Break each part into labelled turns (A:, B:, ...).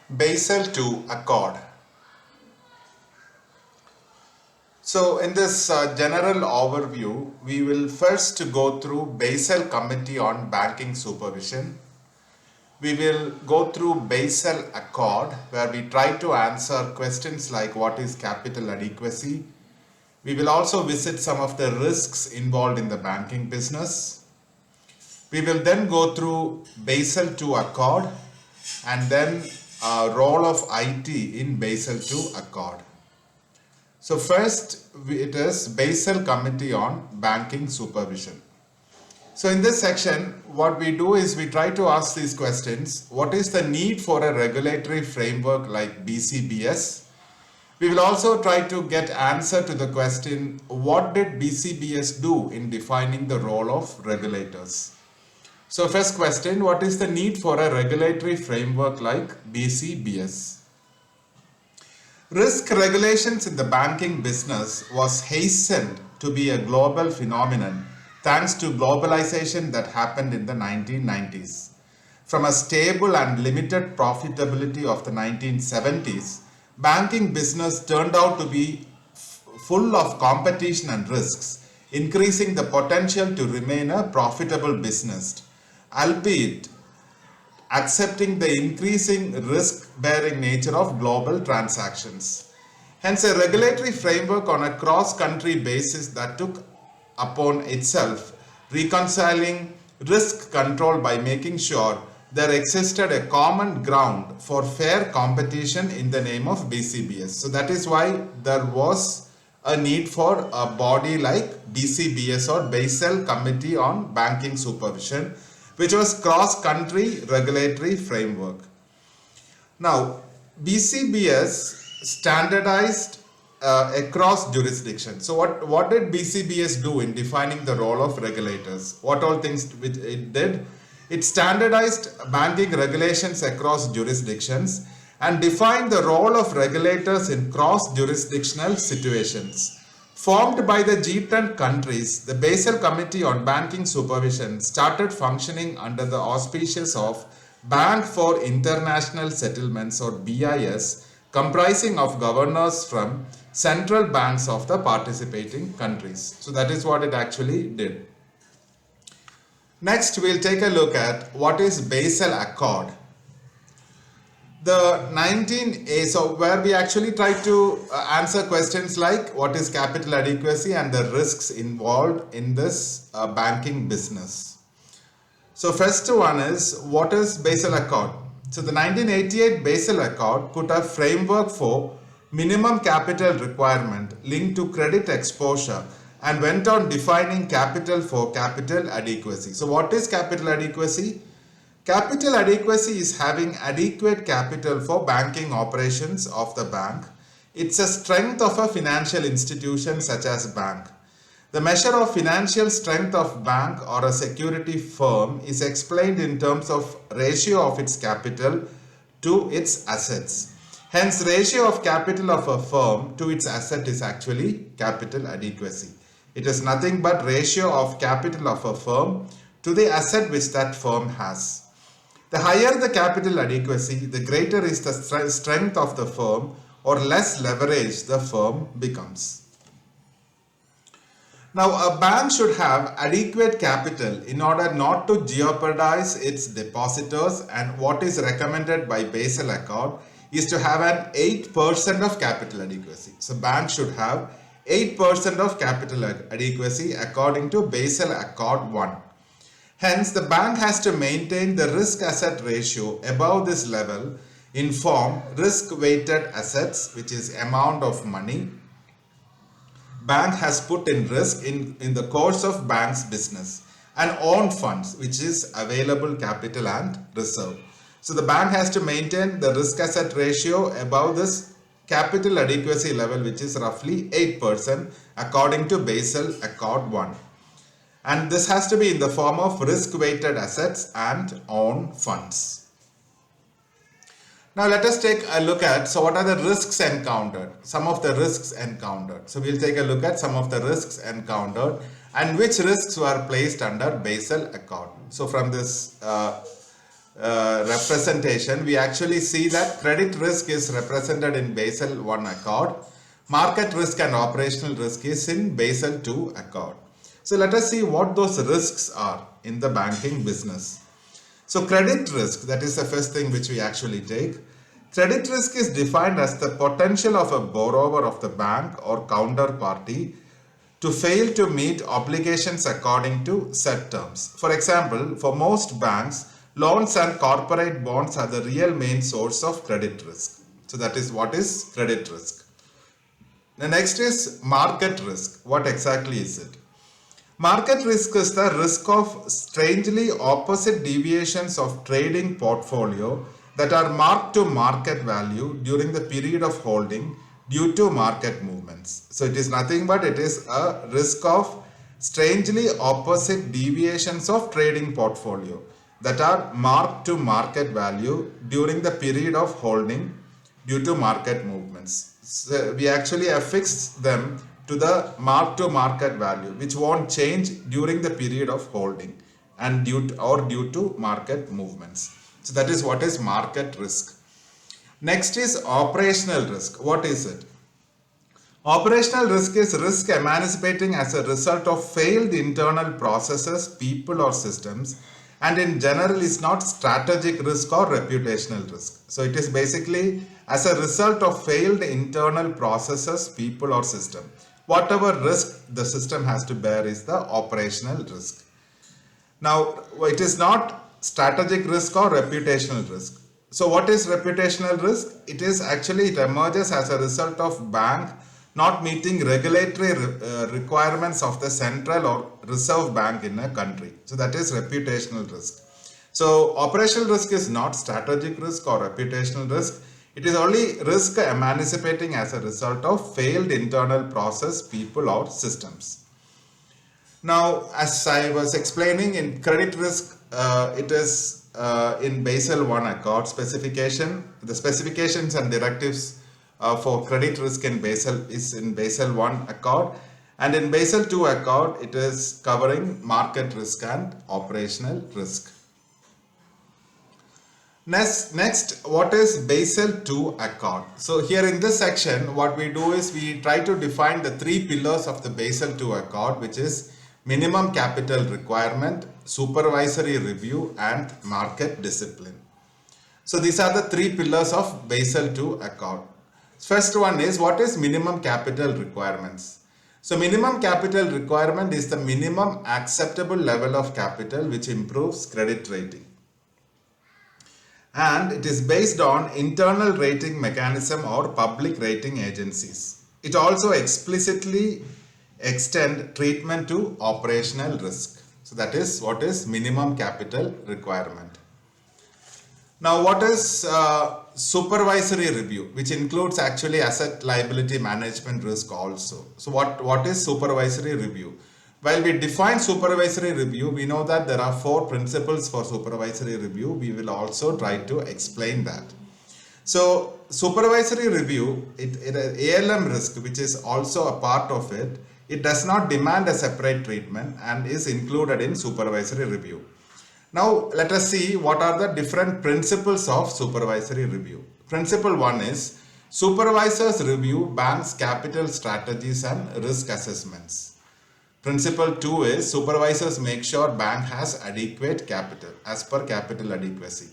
A: Basel II Accord. So in this general overview, we will first go through Basel Committee on Banking Supervision. We will go through Basel Accord, where we try to answer questions like what is capital adequacy. We will also visit some of the risks involved in the banking business. We will then go through Basel II Accord and then role of IT in Basel II Accord. So first it is Basel Committee on Banking Supervision. So in this section, what we do is we try to ask these questions. What is the need for a regulatory framework like BCBS? We will also try to get answer to the question, what did BCBS do in defining the role of regulators? So first question, what is the need for a regulatory framework like BCBS? Risk regulations in the banking business was hastened to be a global phenomenon thanks to globalization that happened in the 1990s. From a stable and limited profitability of the 1970s, banking business turned out to be full of competition and risks, increasing the potential to remain a profitable business, albeit accepting the increasing risk-bearing nature of global transactions. Hence, a regulatory framework on a cross-country basis that took upon itself reconciling risk control by making sure there existed a common ground for fair competition in the name of BCBS. So that is why there was a need for a body like BCBS or Basel Committee on Banking Supervision, which was cross-country regulatory framework. Now, BCBS standardized across jurisdictions. So what did BCBS do in defining the role of regulators? What all things which it did? It standardized banking regulations across jurisdictions and defined the role of regulators in cross-jurisdictional situations. Formed by the G10 countries, the Basel Committee on Banking Supervision started functioning under the auspices of Bank for International Settlements or BIS, comprising of governors from central banks of the participating countries. So that is what it actually did. Next, we'll take a look at what is Basel Accord. The 19A, so where we actually try to answer questions like what is capital adequacy and the risks involved in this banking business. So first one is, what is Basel Accord? So the 1988 Basel Accord put a framework for minimum capital requirement linked to credit exposure and went on defining capital for capital adequacy. So what is capital adequacy? Capital adequacy is having adequate capital for banking operations of the bank. It's a strength of a financial institution such as bank. The measure of financial strength of bank or a security firm is explained in terms of ratio of its capital to its assets. Hence, ratio of capital of a firm to its asset is actually capital adequacy. It is nothing but ratio of capital of a firm to the asset which that firm has. The higher the capital adequacy, the greater is the strength of the firm or less leverage the firm becomes. Now, a bank should have adequate capital in order not to jeopardize its depositors, and what is recommended by Basel Accord is to have an 8% of capital adequacy. So, bank should have 8% of capital adequacy according to Basel Accord 1. Hence, the bank has to maintain the risk asset ratio above this level in form risk weighted assets, which is amount of money bank has put in risk in the course of bank's business, and own funds, which is available capital and reserve. So the bank has to maintain the risk asset ratio above this capital adequacy level, which is roughly 8% according to Basel Accord 1. And this has to be in the form of risk-weighted assets and own funds. Now let us take a look at, so what are the risks encountered? Some of the risks encountered. So we'll take a look at some of the risks encountered and which risks were placed under Basel Accord. So from this representation, we actually see that credit risk is represented in Basel I Accord. Market risk and operational risk is in Basel II Accord. So let us see what those risks are in the banking business. So credit risk, that is the first thing which we actually take. Credit risk is defined as the potential of a borrower of the bank or counterparty to fail to meet obligations according to set terms. For example, for most banks, loans and corporate bonds are the real main source of credit risk. So that is what is credit risk. The next is market risk. What exactly is it? Market risk is the risk of strangely opposite deviations of trading portfolio that are marked to market value during the period of holding due to market movements. So it is nothing but it is a risk of strangely opposite deviations of trading portfolio that are marked to market value during the period of holding due to market movements. So we actually affix them to the mark to market value, which won't change during the period of holding and due to market movements. So that is what is market risk. Next is operational risk. What is it? Operational risk is risk emanating as a result of failed internal processes, people or systems, and in general is not strategic risk or reputational risk. So it is basically as a result of failed internal processes, people or system. Whatever risk the system has to bear is the operational risk. Now, it is not strategic risk or reputational risk. So what is reputational risk? It is actually, it emerges as a result of bank not meeting regulatory requirements of the central or reserve bank in a country. So that is reputational risk. So operational risk is not strategic risk or reputational risk. It is only risk emanating as a result of failed internal process, people or systems. Now, as I was explaining in credit risk, it is in Basel I Accord specification. The specifications and directives for credit risk in Basel is in Basel I Accord, and in Basel II Accord it is covering market risk and operational risk. Next, what is Basel II Accord? So here in this section, what we do is we try to define the three pillars of the Basel II Accord, which is minimum capital requirement, supervisory review, and market discipline. So these are the three pillars of Basel II Accord. First one is, what is minimum capital requirements? So minimum capital requirement is the minimum acceptable level of capital which improves credit rating. And it is based on internal rating mechanism or public rating agencies. It also explicitly extend treatment to operational risk. So that is what is minimum capital requirement. Now what is supervisory review, which includes actually asset liability management risk also. So what is supervisory review? While we define supervisory review, we know that there are four principles for supervisory review. We will also try to explain that. So supervisory review, ALM risk, which is also a part of it, it does not demand a separate treatment and is included in supervisory review. Now let us see what are the different principles of supervisory review. Principle 1 is supervisors review banks' capital strategies and risk assessments. Principle 2 is supervisors make sure bank has adequate capital as per capital adequacy.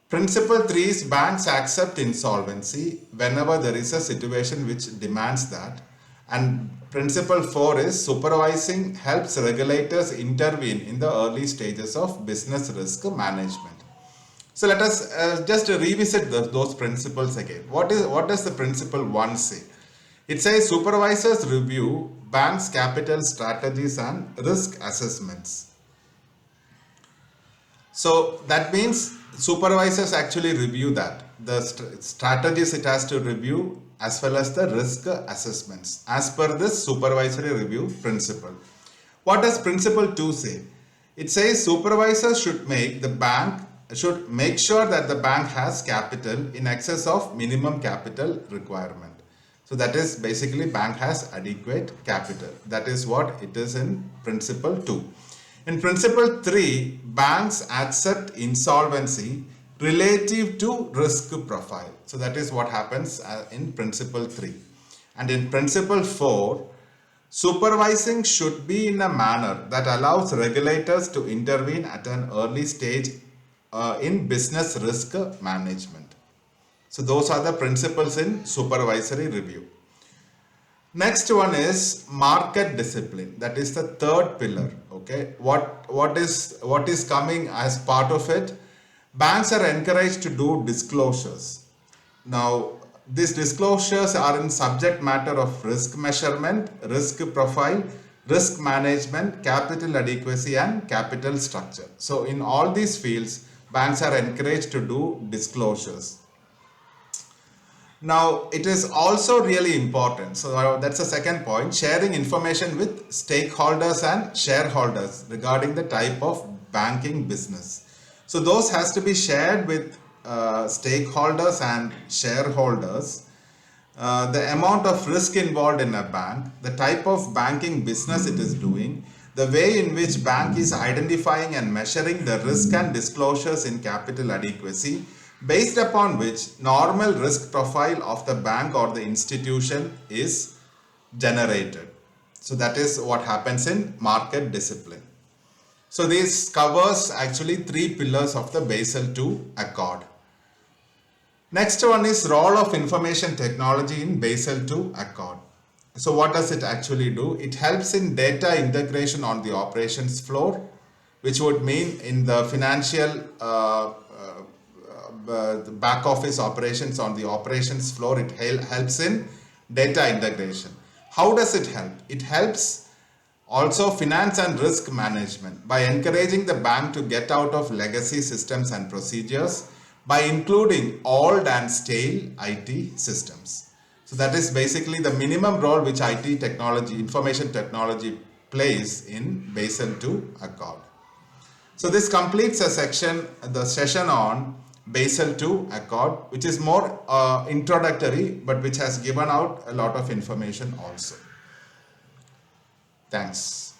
A: Principle 3 is banks accept insolvency whenever there is a situation which demands that. And principle 4 is supervising helps regulators intervene in the early stages of business risk management. So let us just revisit those principles again. What does the principle 1 say? It says supervisors review banks' capital strategies and risk assessments. So that means supervisors actually review that. The strategies it has to review as well as the risk assessments as per this supervisory review principle. What does principle 2 say? It says supervisors should make sure that the bank has capital in excess of minimum capital requirement. So that is basically bank has adequate capital. That is what it is in principle 2. In principle 3, banks accept insolvency relative to risk profile. So that is what happens in principle 3. And in principle 4, supervising should be in a manner that allows regulators to intervene at an early stage in business risk management. So those are the principles in supervisory review. Next one is market discipline. That is the third pillar. Okay, what is coming as part of it? Banks are encouraged to do disclosures. Now, these disclosures are in subject matter of risk measurement, risk profile, risk management, capital adequacy, and capital structure. So, in all these fields, banks are encouraged to do disclosures. Now, it is also really important. So, that's the second point, sharing information with stakeholders and shareholders regarding the type of banking business. So, those has to be shared with stakeholders and shareholders. The amount of risk involved in a bank, the type of banking business it is doing, the way in which bank is identifying and measuring the risk and disclosures in capital adequacy, based upon which normal risk profile of the bank or the institution is generated. So that is what happens in market discipline. So this covers actually 3 pillars of the Basel II Accord. Next one is role of information technology in Basel II Accord. So what does it actually do? It helps in data integration on the operations floor, which would mean in the financial the back office operations on the operations floor. It helps in data integration. How does it help? It helps also finance and risk management by encouraging the bank to get out of legacy systems and procedures by including old and stale IT systems. So that is basically the minimum role which IT technology, information technology plays in Basel II Accord. So this completes the session on Basel II Accord, which is more introductory, but which has given out a lot of information also. Thanks.